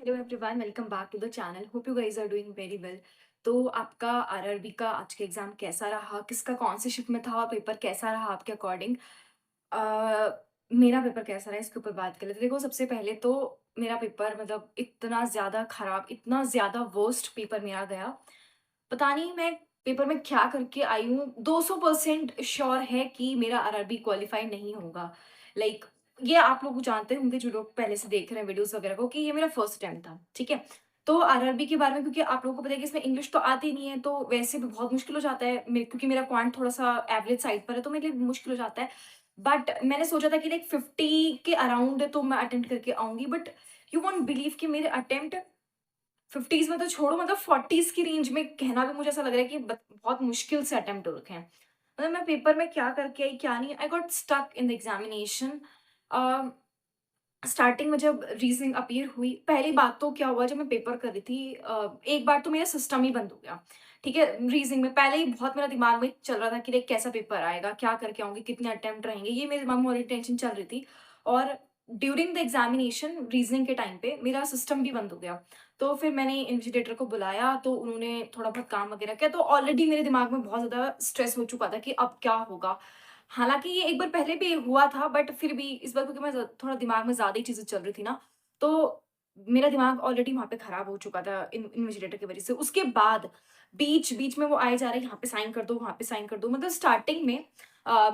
Hello everyone, welcome back to the channel. Hope you guys are doing very well. तो आपका RRB का आज का एग्जाम कैसा रहा? किसका कौन से शिफ्ट में था? पेपर कैसा रहा आपके अकॉर्डिंग? मेरा पेपर कैसा रहा इसके ऊपर बात कर लेते हैं। देखो, सबसे पहले तो मेरा पेपर मतलब इतना ज़्यादा खराब, इतना ज़्यादा वर्स्ट पेपर मेरा गया। पता नहीं मैं पेपर में क्या करके आई हूँ। 200% श्योर है कि मेरा आरआरबी क्वालिफाई नहीं होगा। लाइक ये आप लोग जानते होंगे जो लोग पहले से देख रहे हैं वीडियोस वगैरह को, कि ये मेरा फर्स्ट अटेम्प्ट था, ठीक है। तो आरआरबी के बारे में, क्योंकि आप लोगों को पता है कि इसमें इंग्लिश तो आती नहीं है, तो वैसे भी बहुत मुश्किल हो जाता है क्योंकि मेरा क्वांट थोड़ा सा एवरेज साइड पर है, तो मेरे लिए मुश्किल हो जाता है। बट मैंने सोचा था कि लाइक 50 के अराउंड तो मैं अटेम्प्ट करके आऊंगी। बट यू वॉन्ट बिलीव कि मेरे अटेम्प्ट 50s में तो छोड़ो, मतलब 40s की रेंज में कहना भी मुझे ऐसा लग रहा है कि बहुत मुश्किल से अटेम्प्ट हो रखे हैं। मतलब मैं पेपर में क्या करके आई क्या नहीं, I got stuck in the examination. Starting में जब रीजनिंग अपीयर हुई, पहली बात तो क्या हुआ, जब मैं पेपर कर रही थी एक बार तो मेरा सिस्टम ही बंद हो गया। ठीक है, रीजनिंग में पहले ही बहुत मेरा दिमाग में चल रहा था कि लाइक कैसा पेपर आएगा, क्या करके आऊंगी, कितने अटेम्प्ट रहेंगे, ये मेरे दिमाग में ऑलरेडी टेंशन चल रही थी। और ड्यूरिंग द एग्जामिनेशन रीजनिंग के टाइम पे मेरा सिस्टम भी बंद हो गया। तो फिर मैंने इन्विजिलेटर को बुलाया, तो उन्होंने थोड़ा बहुत काम वगैरह किया। तो ऑलरेडी मेरे दिमाग में बहुत ज़्यादा स्ट्रेस हो चुका था कि अब क्या होगा। हालाँकि ये एक बार पहले भी हुआ था, बट फिर भी इस बार क्योंकि मैं थोड़ा दिमाग में ज़्यादा ही चीज़ें चल रही थी ना, तो मेरा दिमाग ऑलरेडी वहाँ पे खराब हो चुका था इन्विजिलेटर की वज़ह से। उसके बाद बीच-बीच में वो आए जा रहे हैं, यहाँ पे साइन कर दो, वहाँ पे साइन कर दो। मतलब स्टार्टिंग में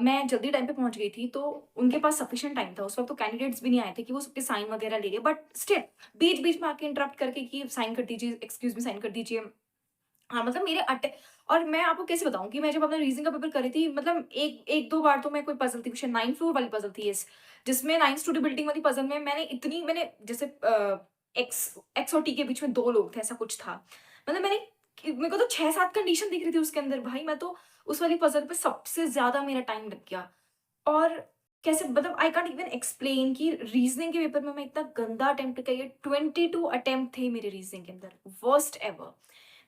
मैं जल्दी टाइम पे पहुँच गई थी, तो उनके पास सफिशिएंट टाइम था। उस वक़्त तो कैंडिडेट्स भी नहीं आए थे कि वो सबके साइन वगैरह ले लें, बट स्टिल बीच-बीच में आके इंटरप्ट करके कि साइन कर दीजिए, एक्सक्यूज़ मी साइन कर दीजिए। हाँ, मतलब मेरे और मैं आपको कैसे बताऊँ कि मैं जब अपना रीज़निंग का पेपर कर रही थी, मतलब 1-2 बार तो मैं कोई पज़ल थी, शायद 9th फ्लोर वाली पज़ल थी जिसमें 9th स्टूडियो बिल्डिंग वाली पज़ल में मैंने जैसे एक्स और टी के बीच में 2 लोग थे, ऐसा कुछ था। मतलब मेरे को तो 6-7 कंडीशन दिख रही थी उसके अंदर, भाई मैं तो उस वाली पज़ल पे सबसे ज़्यादा मेरा टाइम लग गया। और कैसे, मतलब आई कांट इवन एक्सप्लेन कि रीज़निंग के पेपर में मैं इतना गंदा अटेम्प्ट करके 22 अटेम्प्ट थे मेरे रीज़निंग के अंदर, वर्स्ट एवर।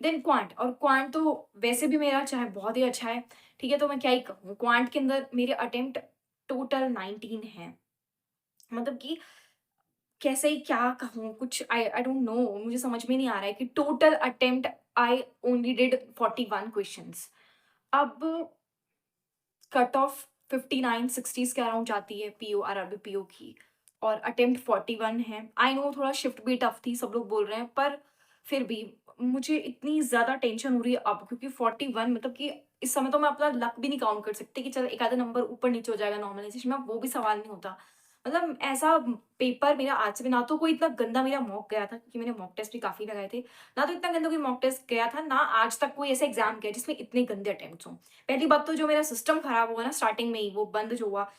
देन क्वांट, और क्वांट तो वैसे भी मेरा चाहे बहुत ही अच्छा है, ठीक है, तो मैं क्या ही कहूँ। क्वांट के अंदर मेरे अटेम्प्ट टोटल 19 हैं। मतलब कि कैसे ही क्या कहूँ, कुछ आई डोंट नो, मुझे समझ में नहीं आ रहा है कि total attempt I only did 41 questions. अब कट ऑफ 59-60s के अराउंड जाती है पीओ, आरआरबी पीओ की, और अटेम्प्ट 41 है। आई नो थोड़ा शिफ्ट भी टफ थी, सब लोग बोल रहे हैं, पर फिर भी मुझे इतनी ज़्यादा टेंशन हो रही है अब, क्योंकि 41 मतलब कि इस समय तो मैं अपना लक भी नहीं काउंट कर सकती कि चल एक आधा नंबर ऊपर नीचे हो जाएगा नॉर्मलाइजेशन में, वो भी सवाल नहीं होता। मतलब ऐसा पेपर मेरा आज से भी ना तो कोई इतना गंदा मेरा मॉक गया था, क्योंकि मैंने मॉक टेस्ट भी काफ़ी लगाए थे, ना तो इतना गंदा कोई मॉक टेस्ट गया था, ना आज तक कोई ऐसा एग्जाम गया जिसमें इतने गंदे अटेम्प्ट्स हों। पहली बात तो जो मेरा सिस्टम खराब हुआ ना स्टार्टिंग में ही, वो बंद जो हुआ,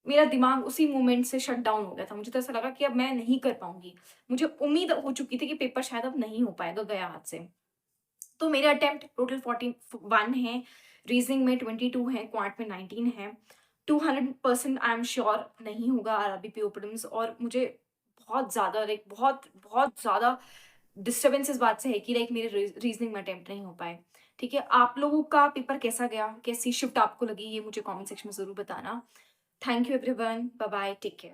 मेरा दिमाग उसी मोमेंट से शट डाउन हो गया था। मुझे तो ऐसा लगा कि अब मैं नहीं कर पाऊँगी। मुझे उम्मीद हो चुकी थी कि पेपर शायद अब नहीं हो पाएगा, गया हाथ से। तो मेरे अटेम्प्ट टोटल 41 हैं, रीज़निंग में 22 हैं, क्वांट में 19 हैं। 200% आई एम श्योर नहीं होगा आरआरबी पीओ प्रीलिम्स, और मुझे बहुत ज़्यादा लाइक बहुत, बहुत ज़्यादा डिस्टर्बेंस इस बात से है कि लाइक मेरे रीज़निंग में अटेम्प्ट नहीं हो पाए। ठीक है, आप लोगों का पेपर कैसा गया? कैसी शिफ्ट आपको लगी? ये मुझे कमेंट सेक्शन में ज़रूर बताना। Thank you everyone. Bye bye, take care.